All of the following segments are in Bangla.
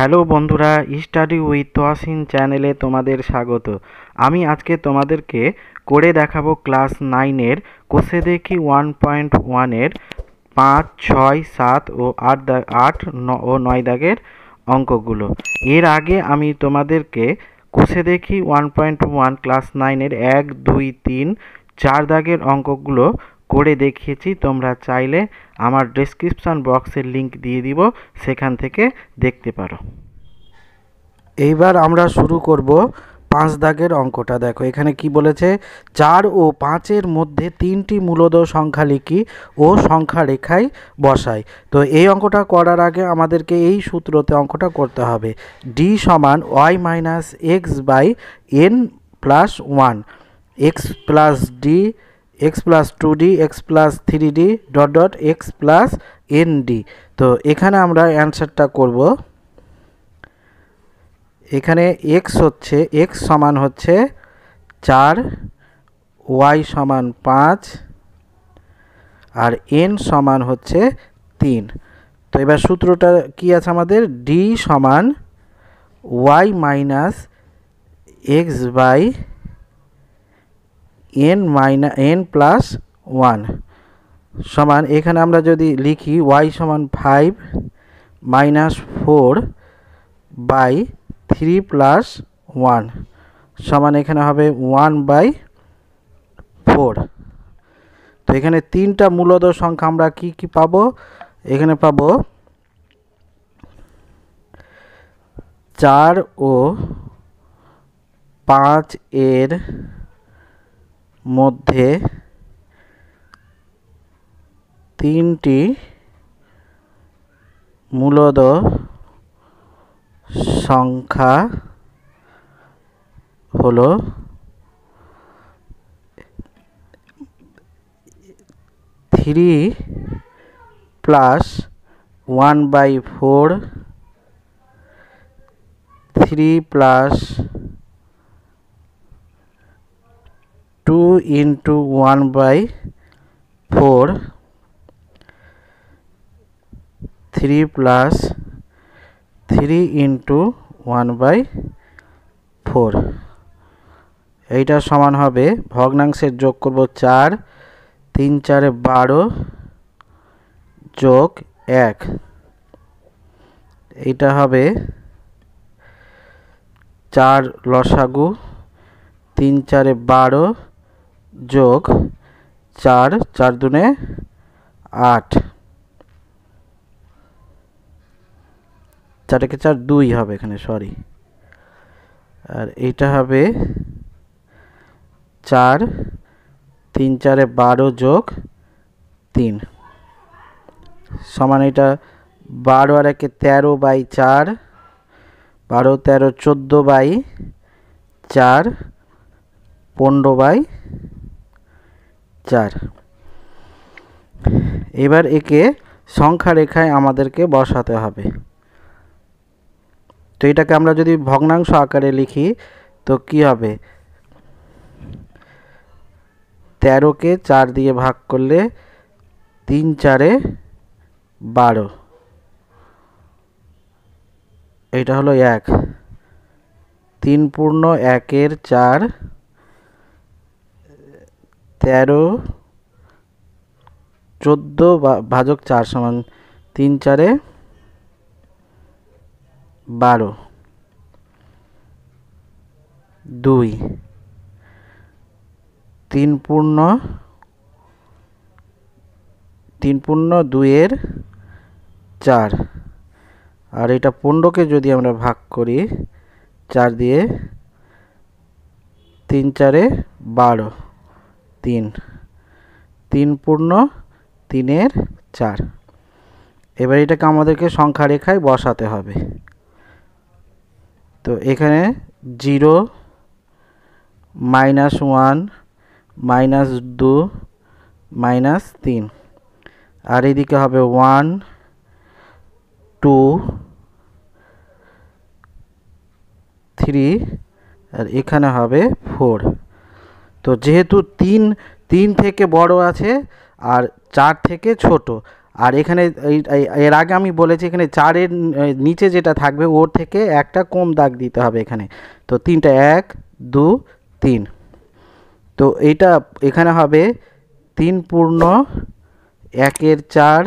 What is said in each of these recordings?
হ্যালো বন্ধুরা, স্টাডি উইথ তোয়াসিন চ্যানেলে তোমাদের স্বাগত। আমি আজকে তোমাদেরকে করে দেখাবো ক্লাস 9-এর কোষে দেখি 1.1-এর 5, 6, 7 ও 8 ও 9 দাগের অঙ্কগুলো। এর আগে আমি তোমাদেরকে কোষে দেখি 1.1 ক্লাস 9-এর 1, 2, 3, 4 দাগের অঙ্কগুলো করে দেখিয়েছি। তোমরা চাইলে আমার ডেসক্রিপশন বক্সের লিংক দিয়ে দিব, সেখান থেকে দেখতে পারো। এইবার আমরা শুরু করব 5 দাগের অঙ্কটা। দেখো এখানে কি বলেছে, 4 ও 5-এর মধ্যে 3টি মূলদ সংখ্যা লিখি ও সংখ্যা রেখায় বসাই। তো এই অঙ্কটা করার আগে আমাদেরকে এই সূত্রতে অঙ্কটা করতে হবে। d সমান y minus x by n plus 1, x plus d, x plus 2d, x plus 3d dot dot x plus nd। তো এখানে আমরা অ্যান্সারটা করব। এখানে x হচ্ছে, x সমান হচ্ছে 4, y সমান 5 আর n সমান হচ্ছে 3। তো এবার সূত্রটা কি আছে আমাদের, d সমান y minus x by n plus 1 সমান, এখানে আমরা যদি লিখি y সমান 5 মাইনাস 4 বাই 3 প্লাস 1 সমান, এখানে হবে 1/4। তো এখানে 3টা মূলদ সংখ্যা আমরা কি কি পাবো, এখানে পাবো 4 ও 5 এর মধ্যে 3টি মূলদ সংখ্যা হলো 3 plus 1/4, 3 plus 2 into 1/4, 3 plus 3 into 1/4। এইটা সমান হবে, ভগ্নাংশের যোগ করব 4, 3 4 12 যোগ 1, এইটা হবে 4 লসাগু, 3 4 12 যোগ 4, 4 দুনে 8, 4 কে 4 2 হবে এখানে, সরি। আর এইটা হবে 4, 3 4 12 যোগ 3 সমান, এটা 12 আর 1 13/4, 12 13 14/4, 15/4। এবার একে সংখ্যা রেখায় আমাদেরকে বসাতে হবে। তো এটাকে আমরা যদি ভগ্নাংশ আকারে লিখি তো কি হবে, 13 কে 4 দিয়ে ভাগ করলে 3 4 12, এটা হলো 1, 3 পূর্ণ 1 এর 4, 13 14 ভাজক 4 সমান 3 4 12, 2, 3 পূর্ণ 2 এর 4, আর এটা 15কে যদি আমরা ভাগ করি 4 দিয়ে, 3 4 12, 3 পূর্ণ 3 এর 4। এবার এটাকে আমাদেরকে সংখ্যা রেখায় বসাতে হবে। তো এখানে 0, -1, -2, -3, আর এদিকে হবে 1 2 3, আর এখানে হবে 4। তো যেহেতু 3 থেকে বড় আছে আর 4 থেকে ছোট, আর এখানে এর আগে আমি বলেছি এখানে 4-এর নিচে যেটা থাকবে ওর থেকে একটা কম দাগ দিতে হবে এখানে। তো 3টা 1 2 3। তো এইটা এখানে হবে 3 পূর্ণ 1-এর 4,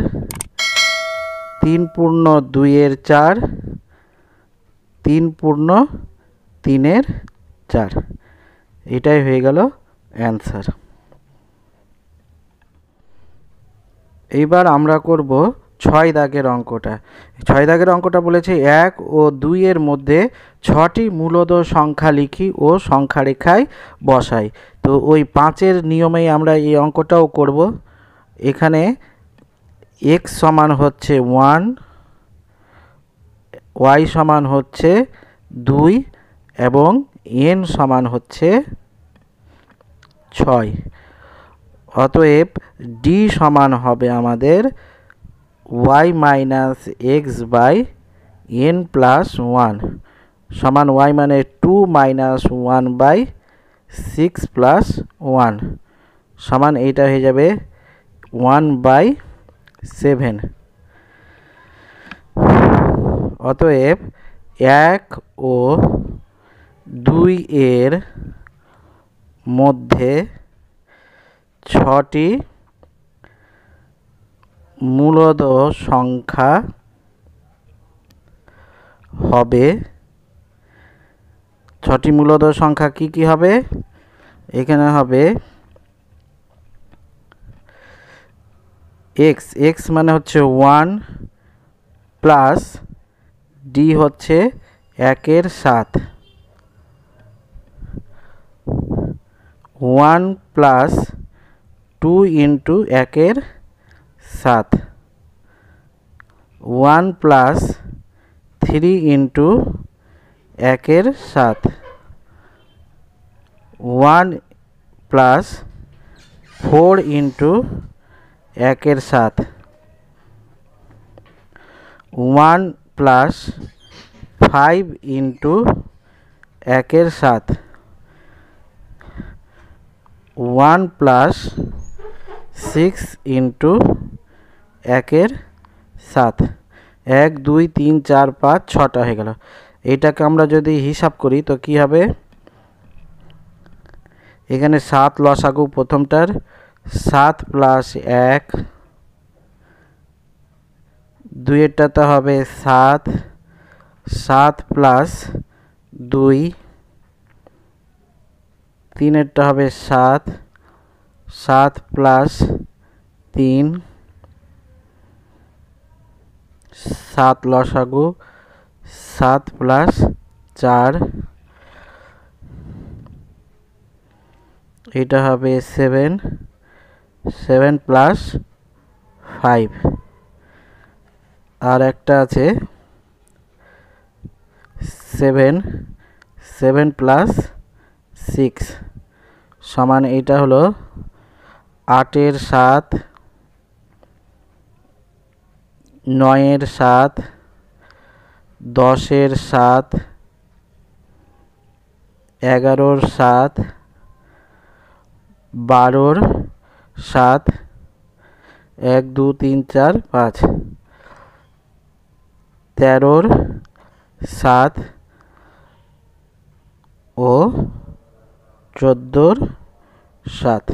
3 পূর্ণ 2-এর 4, 3 পূর্ণ 3-এর 4। এটাই হয়ে গেল অ্যান্সার। এইবার আমরা করব 6 দাগের অঙ্কটা। 6 দাগের অঙ্কটা বলেছে 1 ও 2 এর মধ্যে 6টি মূলদ সংখ্যা লিখি ও সংখ্যা রেখায় বসাই। তো ওই 5-এর নিয়মেই আমরা এই অঙ্কটাও করব। এখানে x সমান হচ্ছে 1, y সমান হচ্ছে 2 এবং n সমান হচ্ছে 6। অতএব d সমান হবে আমাদের y minus x by n plus 1 সমান y মানে 2 মাইনাস 1 বাই 6 প্লাস 1 সমান এইটা হয়ে যাবে 1/7। অতএব 1 ও 2 এর মধ্যে 6টি মূলদ সংখ্যা হবে। 6টি মূলদ সংখ্যা কি কি হবে? এখানে হবে x মানে হচ্ছে 1 প্লাস d হচ্ছে 1-এর 7, 1 প্লাস 2 ইন্টু 1-এর 7, 1 প্লাস 3 ইন্টু 1-এর 7, 1 প্লাস 4 ইন্টু 1-এর 7, 1 প্লাস 5 ইন্টু 1-এর 7, 1 প্লাস 6 ইন্টু 1-এর 7। 1 2 3 4 5 6টা হয়ে গেল। এটাকে আমরা যদি হিসাব করি তো কি হবে? এখানে 7 লসাগু প্রথমটার, 7 প্লাস 1, 2-এরটাতে হবে 7, 7 প্লাস 2, 3-এরটা হবে 7, 7 প্লাস 3, 7 লসাগু 7 প্লাস 4, এটা হবে 7, 7 প্লাস 5। আর একটা আছে 7, 7 প্লাস 6 সমান এটা হলো 8-এর 7, 9-এর 7, 10-এর 7, 11-ওর 7, 12-ওর 7, 1 2 3 4 5, 13-ওর 7 ও 14-ওর 7,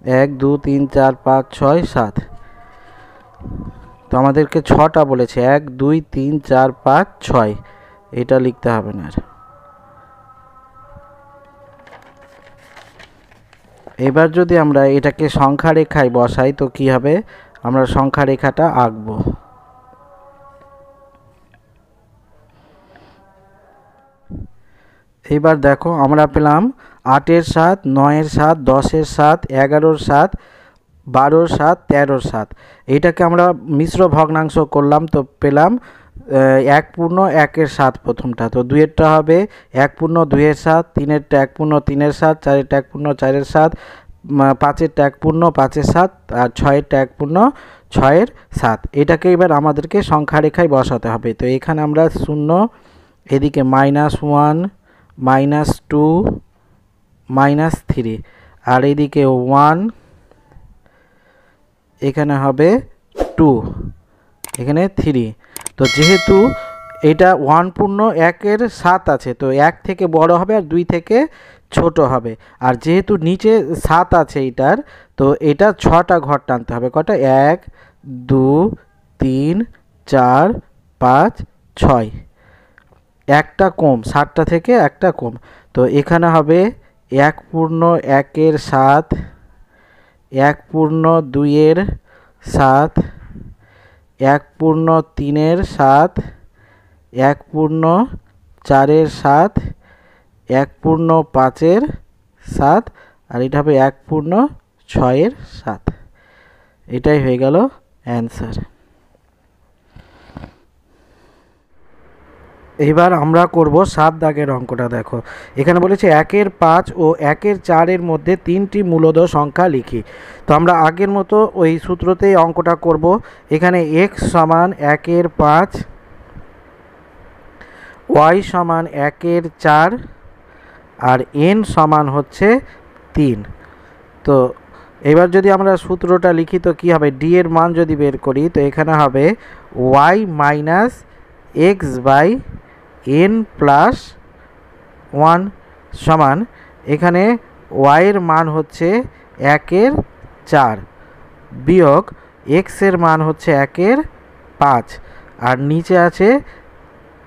1 2 3 4 5 6 7। তো আমাদেরকে 6টা বলেছে, 1 2 3 4 5 6, এটা লিখতে হবে না। এবার যদি আমরা এটাকে সংখ্যা রেখায় বসাই তো কি হবে? আমরা সংখ্যা রেখাটা আঁকবো। এবার দেখো আমরা পেলাম 8-এর 7, 9-এর 7, 10-এর 7, 11-ওর 7, 12-ওর 7, 13-ওর 7। এইটাকে আমরা মিশ্র ভগ্নাংশ করলাম তো পেলাম 1 পূর্ণ 1-এর 7 প্রথমটা। তো 2-এরটা হবে 1 পূর্ণ 2-এর 7, 3-এরটা 1 পূর্ণ 3-এর 7, 4-এরটা 1 পূর্ণ 4-এর 7, 5-এরটা 1 পূর্ণ 5-এর 7 আর 6-এরটা 1 পূর্ণ 6-এর 7। এটাকে এবার আমাদেরকে সংখ্যা রেখায় বসাতে হবে। তো এখানে আমরা 0, এদিকে -1, -2, -3 আর এদিকে 1, এখানে হবে 2, এখানে 3। তো যেহেতু এটা 1 পূর্ণ 1-এর 7 আছে, তো 1 থেকে বড় হবে আর 2 থেকে ছোট হবে। আর যেহেতু নিচে 7 আছে এটার, তো এটা 6টা ঘর টানতে হবে। কটা? 1 2 3 4 5 6, একটা কম, 7টা থেকে একটা কম। তো এখানে হবে 1 পূর্ণ 1-এর 7, 1 পূর্ণ 2-এর 7, 1 পূর্ণ 3-এর 7, 1 পূর্ণ 4-এর 7, 1 পূর্ণ 5-এর 7, আর এটা হবে 1 পূর্ণ 6-এর 7। এটাই হয়ে গেল অ্যান্সার। এবার আমরা করব 7 দাগের অঙ্কটা। দেখো এখানে বলেছে 1-এর 5 ও 1-এর 4-এর মধ্যে 3টি মূলদ সংখ্যা লিখি। তো আমরা আগের মতো ওই সূত্রতেই অঙ্কটা করব। এখানে x সমান 1-এর 5, y সমান 1-এর 4, আর n সমান হচ্ছে 3। তো এবার যদি আমরা সূত্রটা লিখি তো কী হবে? d এর মান যদি বের করি তো এখানে হবে y minus x by n plus 1 সমান, এখানে y এর মান হচ্ছে 1-এর 4 বিয়োগ x এর মান হচ্ছে 1-এর 5, আর নিচে আছে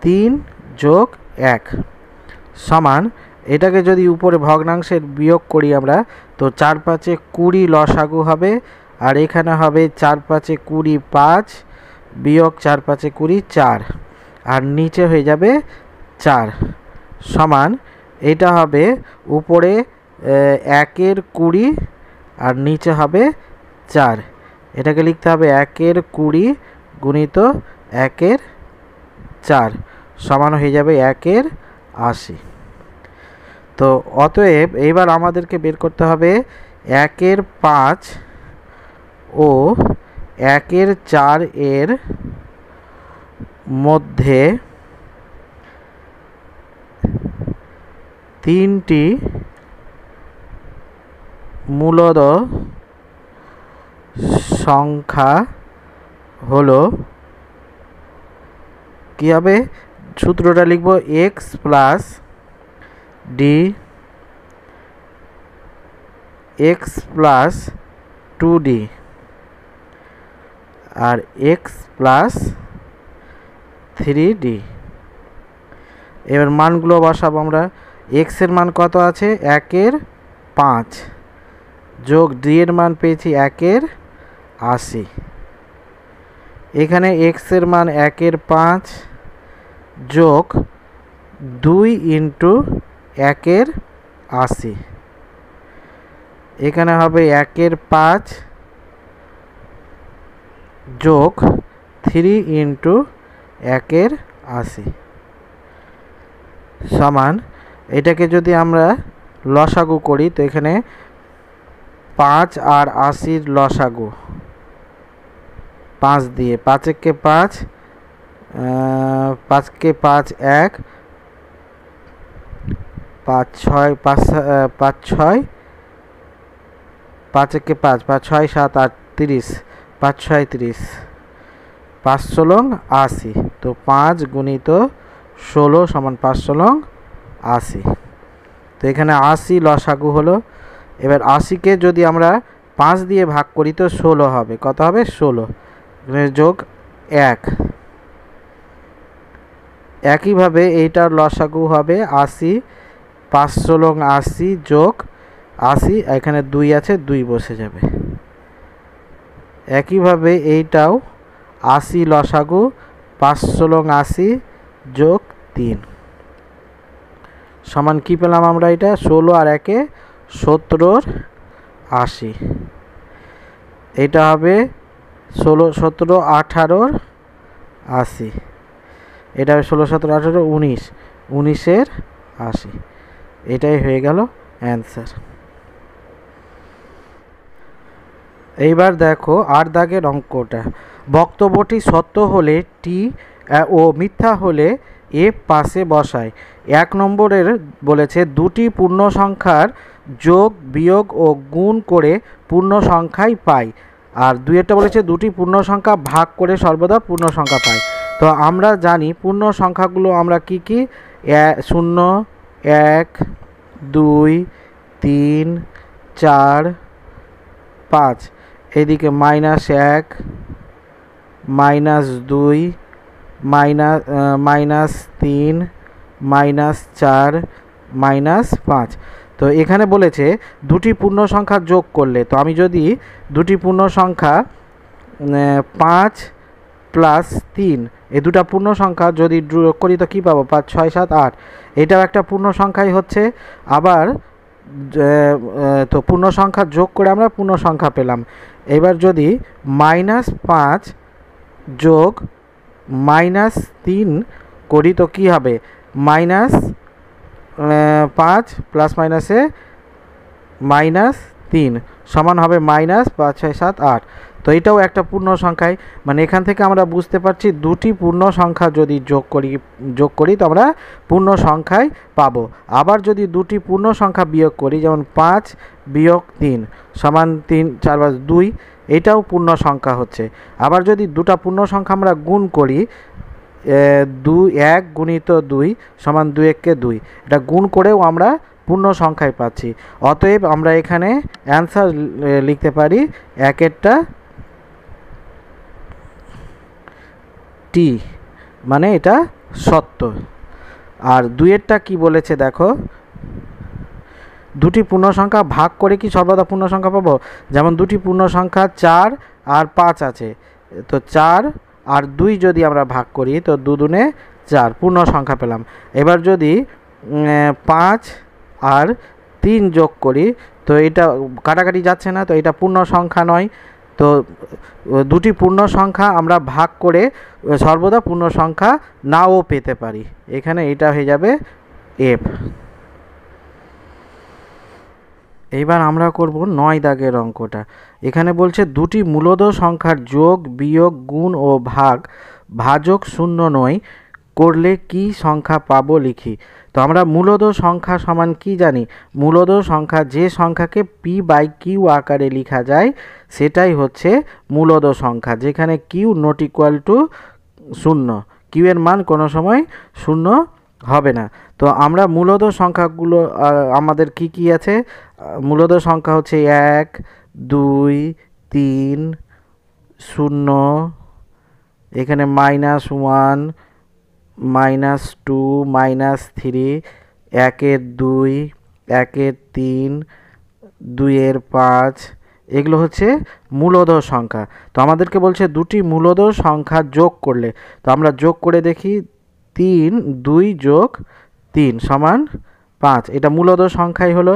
3 যোগ 1 সমান, এটাকে যদি উপরে ভগ্নাংশের বিয়োগ করি আমরা তো 4 5-এ 20 লসাগু হবে, আর এখানে হবে 4 5-এ 20 5 বিয়োগ 4 5-এ 20 4, আর নিচে হয়ে যাবে 4 সমান, এটা হবে উপরে 1-এর 20 আর নিচে হবে 4। এটাকে লিখতে হবে 1-এর 20 গুণিত 1-এর 4 সমান হয়ে যাবে 1-এর 80। তো অতএব এইবার আমাদেরকে বের করতে হবে 1-এর 5 ও 1-এর 4 এর মধ্যে 3টি মূলদ সংখ্যা হলো, কী হবে? সূত্রটা লিখব x plus D x plus 2d আর x প্লাস 3d। এবার মানগুলো বসাবো আমরা। x এর মান কত আছে? 1-এর 5 যোগ d এর মান পেয়েছি 1-এর 80। এখানে x এর মান 1-এর 5 যোগ 2 ইন্টু 1-এর 80, এখানে হবে 1-এর 5 যোগ 3 ইন্টু 1-এর 80 সমান, এটাকে যদি আমরা লসাগু করি তো এখানে 5 আর 80-র লসাগু 5 দিয়ে, 5-একে 5, 5-কে 5 1, 5 6 5 5 6, 5-একে 5 5 6 7 8 30, 5 6 30, 5 16 80। তো 5 গুণিত 16 সমান 5 16 80। তো এখানে 80 লসাগু হলো। এবার 80-কে যদি আমরা 5 দিয়ে ভাগ করি তো 16 হবে। কত হবে? 16 যোগ 1। একইভাবে এইটার লসাগু হবে 80, 5 16 80 যোগ 80, এখানে 2 আছে 2 বসে যাবে। একইভাবে এইটাও 80 লসাগু 5 16 80 যোগ 3 সমান কি পেলাম আমরা? এটা 16 আর 1-এ 17-র 80। এটা হবে 16 17 18-র 80। এটা হবে 16 17 18 19, 19-এর 80। এটাই হয়ে গেল অ্যান্সার। এইবার দেখো 8 দাগের অঙ্কটা। বক্তব্যটি সত্য হলে টি ও মিথ্যা হলে এফ পাশে বসায়। 1 নম্বরের বলেছে দুটি পূর্ণ সংখ্যার যোগ বিয়োগ ও গুণ করে পূর্ণ সংখ্যাই পাই। আর দুইয়েরটা বলেছে দুটি পূর্ণ সংখ্যা ভাগ করে সর্বদা পূর্ণ সংখ্যা পায়। তো আমরা জানি পূর্ণ সংখ্যাগুলো আমরা কি কি, 0, 1, 2, 3, 4, 5, এদিকে -1, -2, -3, -4, -5। তো এখানে বলেছে দুটি পূর্ণ সংখ্যা যোগ করলে, তো আমি যদি দুটি পূর্ণ সংখ্যা 5 + 3 এই দুটা পূর্ণ সংখ্যা যদি যোগ করি তো কী পাবো, 5, 6, 7, 8, এটাও একটা পূর্ণ সংখ্যাই হচ্ছে। আবার তো পূর্ণ সংখ্যা যোগ করে আমরা পূর্ণ সংখ্যা পেলাম। এবার যদি -5 যোগ -3 করি তো কী হবে, -5 +- সমান হবে -5, 6, 7, 8। তো এটাও একটা পূর্ণ সংখ্যায়, মানে এখান থেকে আমরা বুঝতে পারছি দুটি পূর্ণ সংখ্যা যদি যোগ করি তো আমরা পূর্ণ সংখ্যায় পাবো। আবার যদি দুটি পূর্ণ সংখ্যা বিয়োগ করি, যেমন 5 - 3 সমান 3, 4, 5, 2, এটাও পূর্ণ সংখ্যা হচ্ছে। আবার যদি দুটা পূর্ণ সংখ্যা আমরা গুণ করি, 1 × 2 সমান 2 × 1 = 2, এটা গুণ করেও আমরা পূর্ণ সংখ্যায় পাচ্ছি। অতএব আমরা এখানে অ্যান্সার লিখতে পারি 1-এরটা টি, মানে এটা সত্য। আর 2-এরটা কি বলেছে দেখো, দুটি পূর্ণ সংখ্যা ভাগ করে কি সর্বদা পূর্ণ সংখ্যা পাবো, যেমন দুটি পূর্ণ সংখ্যা 4 আর 5 আছে, তো 4 আর 2 যদি আমরা ভাগ করি তো 2 দুনে 4 পূর্ণ সংখ্যা পেলাম। এবার যদি 5 আর 3 যোগ করি তো এটা কাটাকাটি যাচ্ছে না, তো এটা পূর্ণ সংখ্যা নয়। তো দুটি পূর্ণ সংখ্যা আমরা ভাগ করে সর্বদা পূর্ণ সংখ্যা নাও পেতে পারি। এখানে এটা হয়ে যাবে এফ। এইবার আমরা করব 9 দাগের অঙ্কটা। এখানে বলছে দুটি মূলদ সংখ্যার যোগ, বিয়োগ, গুণ ও ভাজক শূন্য নয় করলে কি সংখ্যা পাবো লিখি। তো আমরা মূলদ সংখ্যা সমান কি জানি, মূলদ সংখ্যা যে সংখ্যাকে p/q আকারে লেখা যায় সেটাই হচ্ছে মূলদ সংখ্যা, যেখানে q ≠ 0, q এর মান কোনো সময় 0 হবে না। তো আমরা মূলদ সংখ্যাগুলো আমাদের কি কি আছে, মূলদ সংখ্যা হচ্ছে 1, 2, 3, 0, এখানে -1, -2, -3, 1-এর 2, 1-এর 3, 2-এর 5, এগুলো হচ্ছে মূলদ সংখ্যা। তো আমাদেরকে বলছে দুটি মূলদ সংখ্যা যোগ করলে, তো আমরা যোগ করে দেখি 2 যোগ 3 সমান 5, এটা মূলদ সংখ্যাই হলো।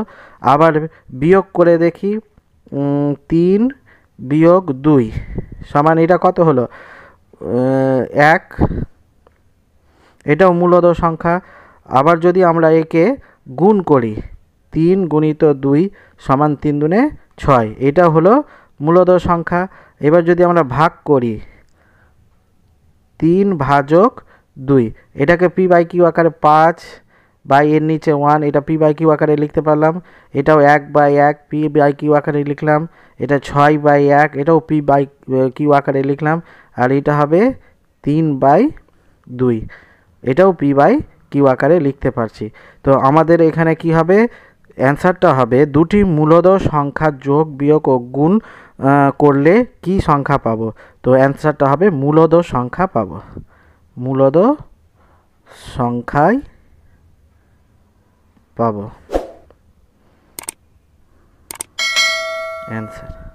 আবার বিয়োগ করে দেখি 3 বিয়োগ 2 সমান এটা কত হলো, 1, এটাও মূলদ সংখ্যা। আবার যদি আমরা একে গুণ করি 3 × 2 সমান 3 দুনে 6, এটা হলো মূলদ সংখ্যা। এবার যদি আমরা ভাগ করি 3 ভাজক 2, এটাকে p/q আকারে 5 বাই এর নিচে 1, এটা p/q আকারে লিখতে পারলাম। এটাও 1/1 p/q আকারে লিখলাম। এটা 6/1, এটাও p/q আকারে লিখলাম। আর এটা হবে 3/2, এটাও p/q আকারে লিখতে পারছি। তো আমাদের এখানে কি হবে, অ্যান্সারটা হবে দুটি মূলদ সংখ্যা যোগ, বিয়োগ ও গুণ করলে কি সংখ্যা পাবো। তো অ্যান্সারটা হবে মূলদ সংখ্যা পাবো, মূলদ সংখ্যায় পাবো অ্যান্সার।